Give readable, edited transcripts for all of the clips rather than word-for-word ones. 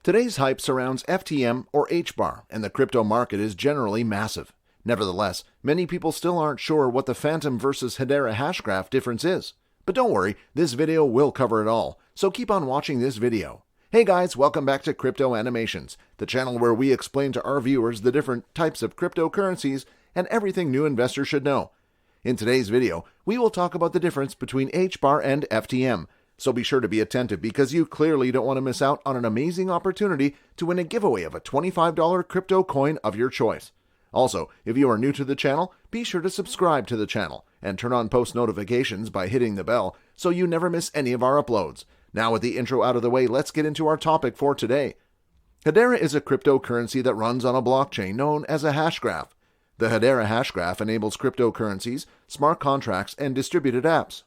Today's hype surrounds FTM or HBAR, and the crypto market is generally massive. Nevertheless, many people still aren't sure what the Fantom versus Hedera Hashgraph difference is. But don't worry, this video will cover it all, so keep on watching this video. Hey guys, welcome back to Crypto Animations, the channel where we explain to our viewers the different types of cryptocurrencies and everything new investors should know. In today's video, we will talk about the difference between HBAR and FTM, so be sure to be attentive because you clearly don't want to miss out on an amazing opportunity to win a giveaway of a $25 crypto coin of your choice. Also, if you are new to the channel, be sure to subscribe to the channel and turn on post notifications by hitting the bell so you never miss any of our uploads. Now with the intro out of the way, let's get into our topic for today. Hedera is a cryptocurrency that runs on a blockchain known as a hashgraph. The Hedera hashgraph enables cryptocurrencies, smart contracts, and distributed apps.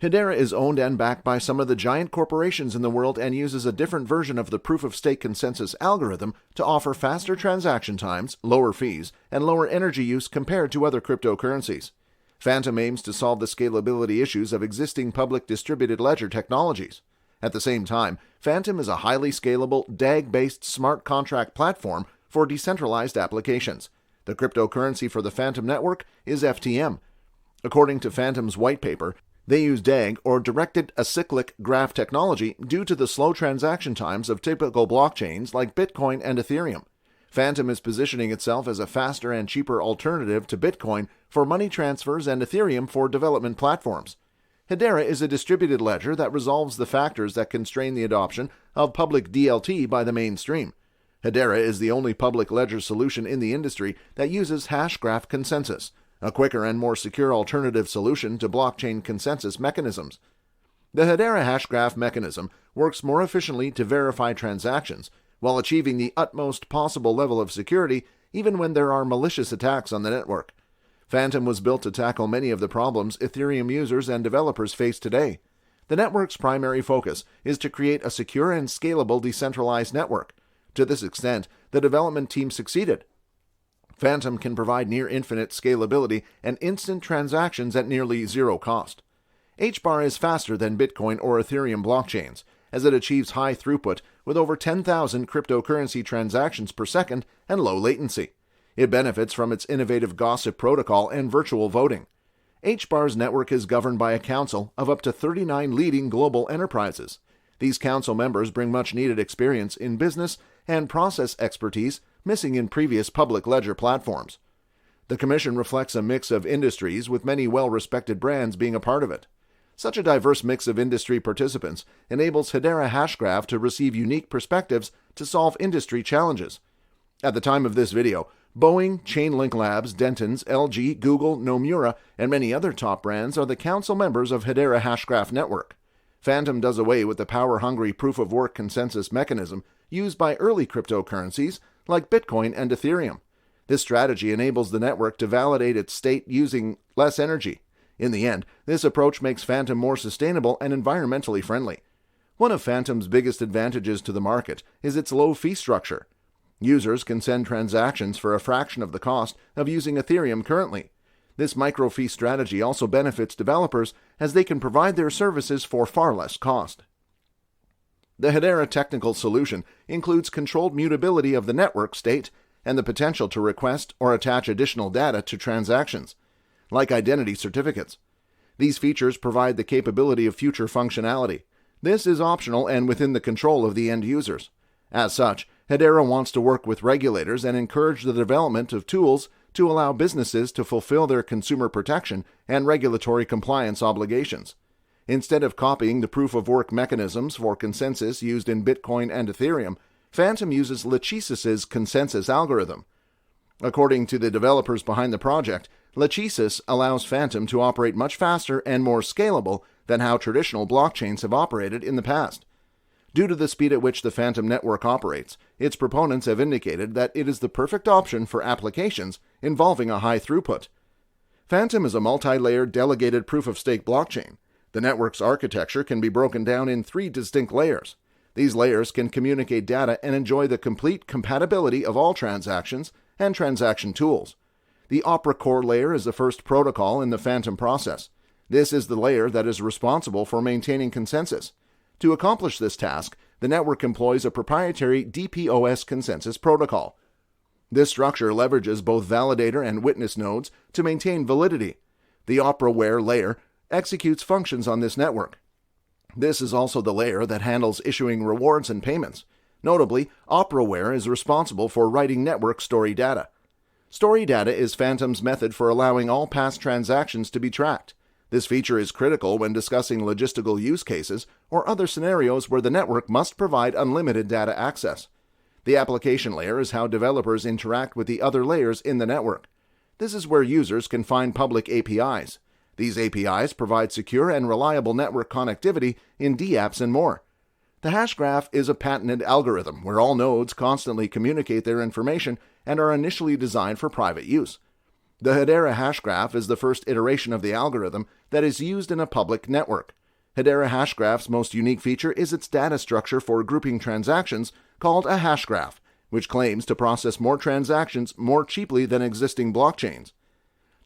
Hedera is owned and backed by some of the giant corporations in the world and uses a different version of the proof-of-stake consensus algorithm to offer faster transaction times, lower fees, and lower energy use compared to other cryptocurrencies. Fantom aims to solve the scalability issues of existing public distributed ledger technologies. At the same time, Fantom is a highly scalable, DAG-based smart contract platform for decentralized applications. The cryptocurrency for the Fantom network is FTM. According to Fantom's white paper, they use DAG, or Directed Acyclic Graph technology, due to the slow transaction times of typical blockchains like Bitcoin and Ethereum. Fantom is positioning itself as a faster and cheaper alternative to Bitcoin for money transfers and Ethereum for development platforms. Hedera is a distributed ledger that resolves the factors that constrain the adoption of public DLT by the mainstream. Hedera is the only public ledger solution in the industry that uses Hashgraph consensus, a quicker and more secure alternative solution to blockchain consensus mechanisms. The Hedera Hashgraph mechanism works more efficiently to verify transactions while achieving the utmost possible level of security even when there are malicious attacks on the network. Fantom was built to tackle many of the problems Ethereum users and developers face today. The network's primary focus is to create a secure and scalable decentralized network. To this extent, the development team succeeded. Fantom can provide near-infinite scalability and instant transactions at nearly zero cost. HBAR is faster than Bitcoin or Ethereum blockchains, as it achieves high throughput with over 10,000 cryptocurrency transactions per second and low latency. It benefits from its innovative gossip protocol and virtual voting. HBAR's network is governed by a council of up to 39 leading global enterprises. These council members bring much-needed experience in business and process expertise missing in previous public ledger platforms. The commission reflects a mix of industries with many well-respected brands being a part of it. Such a diverse mix of industry participants enables Hedera Hashgraph to receive unique perspectives to solve industry challenges. At the time of this video, Boeing, Chainlink Labs, Dentons, LG, Google, Nomura, and many other top brands are the council members of Hedera Hashgraph Network. Fantom does away with the power-hungry proof-of-work consensus mechanism used by early cryptocurrencies like Bitcoin and Ethereum. This strategy enables the network to validate its state using less energy. In the end, this approach makes Fantom more sustainable and environmentally friendly. One of Fantom's biggest advantages to the market is its low fee structure. Users can send transactions for a fraction of the cost of using Ethereum currently. This micro-fee strategy also benefits developers as they can provide their services for far less cost. The Hedera technical solution includes controlled mutability of the network state and the potential to request or attach additional data to transactions, like identity certificates. These features provide the capability of future functionality. This is optional and within the control of the end users. As such, Hedera wants to work with regulators and encourage the development of tools to allow businesses to fulfill their consumer protection and regulatory compliance obligations. Instead of copying the proof-of-work mechanisms for consensus used in Bitcoin and Ethereum, Fantom uses Lachesis' consensus algorithm. According to the developers behind the project, Lachesis allows Fantom to operate much faster and more scalable than how traditional blockchains have operated in the past. Due to the speed at which the Fantom network operates, its proponents have indicated that it is the perfect option for applications involving a high throughput. Fantom is a multi-layered delegated proof-of-stake blockchain. The network's architecture can be broken down in 3 distinct layers. These layers can communicate data and enjoy the complete compatibility of all transactions and transaction tools. The Opera Core layer is the first protocol in the Fantom process. This is the layer that is responsible for maintaining consensus. To accomplish this task, the network employs a proprietary DPoS consensus protocol. This structure leverages both validator and witness nodes to maintain validity. The Opera-aware layer executes functions on this network. This is also the layer that handles issuing rewards and payments. Notably, Opera-aware is responsible for writing network story data. Story data is Fantom's method for allowing all past transactions to be tracked. This feature is critical when discussing logistical use cases or other scenarios where the network must provide unlimited data access. The application layer is how developers interact with the other layers in the network. This is where users can find public APIs. These APIs provide secure and reliable network connectivity in dApps and more. The Hashgraph is a patented algorithm where all nodes constantly communicate their information and are initially designed for private use. The Hedera Hashgraph is the first iteration of the algorithm that is used in a public network. Hedera Hashgraph's most unique feature is its data structure for grouping transactions called a Hashgraph, which claims to process more transactions more cheaply than existing blockchains.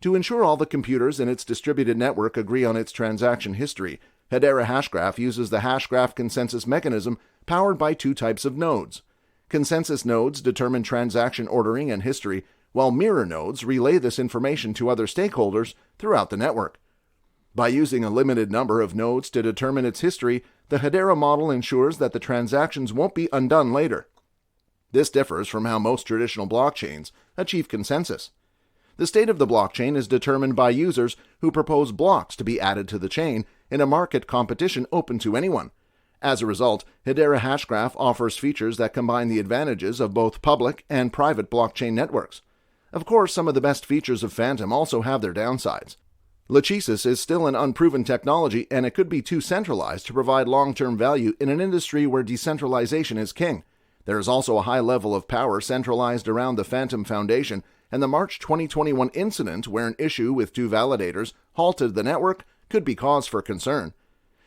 To ensure all the computers in its distributed network agree on its transaction history, Hedera Hashgraph uses the Hashgraph consensus mechanism powered by two types of nodes. Consensus nodes determine transaction ordering and history, while mirror nodes relay this information to other stakeholders throughout the network. By using a limited number of nodes to determine its history, the Hedera model ensures that the transactions won't be undone later. This differs from how most traditional blockchains achieve consensus. The state of the blockchain is determined by users who propose blocks to be added to the chain in a market competition open to anyone. As a result, Hedera Hashgraph offers features that combine the advantages of both public and private blockchain networks. Of course, some of the best features of Fantom also have their downsides. Lachesis is still an unproven technology, and it could be too centralized to provide long-term value in an industry where decentralization is king. There is also a high level of power centralized around the Fantom Foundation, and the March 2021 incident where an issue with two validators halted the network could be cause for concern.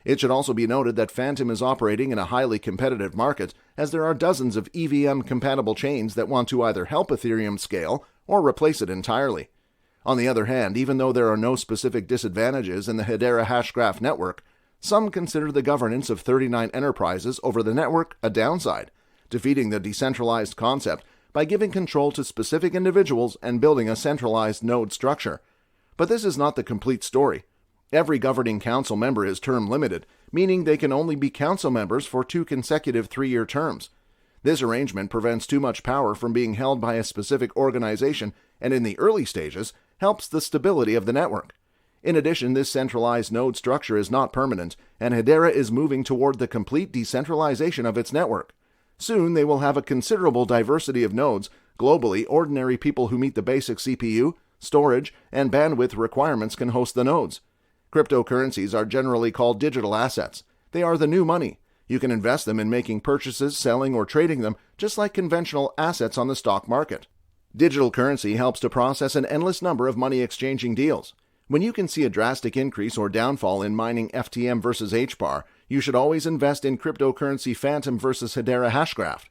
It should also be noted that Fantom is operating in a highly competitive market, as there are dozens of EVM-compatible chains that want to either help Ethereum scale or replace it entirely. On the other hand, even though there are no specific disadvantages in the Hedera Hashgraph network, some consider the governance of 39 enterprises over the network a downside, defeating the decentralized concept by giving control to specific individuals and building a centralized node structure. But this is not the complete story. Every governing council member is term limited, meaning they can only be council members for 2 consecutive 3-year terms. This arrangement prevents too much power from being held by a specific organization, and in the early stages, helps the stability of the network. In addition, this centralized node structure is not permanent, and Hedera is moving toward the complete decentralization of its network. Soon, they will have a considerable diversity of nodes. Globally, ordinary people who meet the basic CPU, storage, and bandwidth requirements can host the nodes. Cryptocurrencies are generally called digital assets. They are the new money. You can invest them in making purchases, selling, or trading them, just like conventional assets on the stock market. Digital currency helps to process an endless number of money-exchanging deals. When you can see a drastic increase or downfall in mining FTM versus HBAR, you should always invest in cryptocurrency Fantom versus Hedera Hashgraph.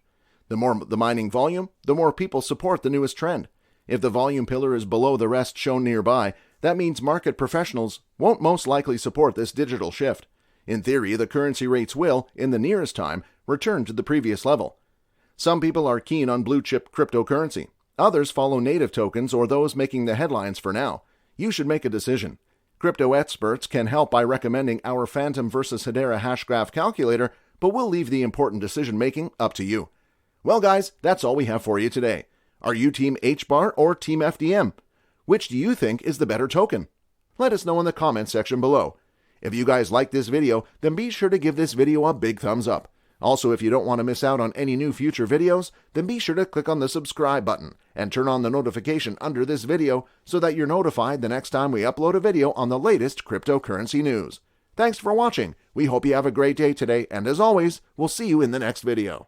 The more the mining volume, the more people support the newest trend. If the volume pillar is below the rest shown nearby, that means market professionals won't most likely support this digital shift. In theory, the currency rates will, in the nearest time, return to the previous level. Some people are keen on blue-chip cryptocurrency. Others follow native tokens or those making the headlines for now. You should make a decision. Crypto experts can help by recommending our Fantom versus Hedera Hashgraph calculator, but we'll leave the important decision-making up to you. Well, guys, that's all we have for you today. Are you Team HBAR or Team FTM? Which do you think is the better token? Let us know in the comments section below. If you guys like this video, then be sure to give this video a big thumbs up. Also, if you don't want to miss out on any new future videos, then be sure to click on the subscribe button and turn on the notification under this video so that you're notified the next time we upload a video on the latest cryptocurrency news. Thanks for watching. We hope you have a great day today, and as always, we'll see you in the next video.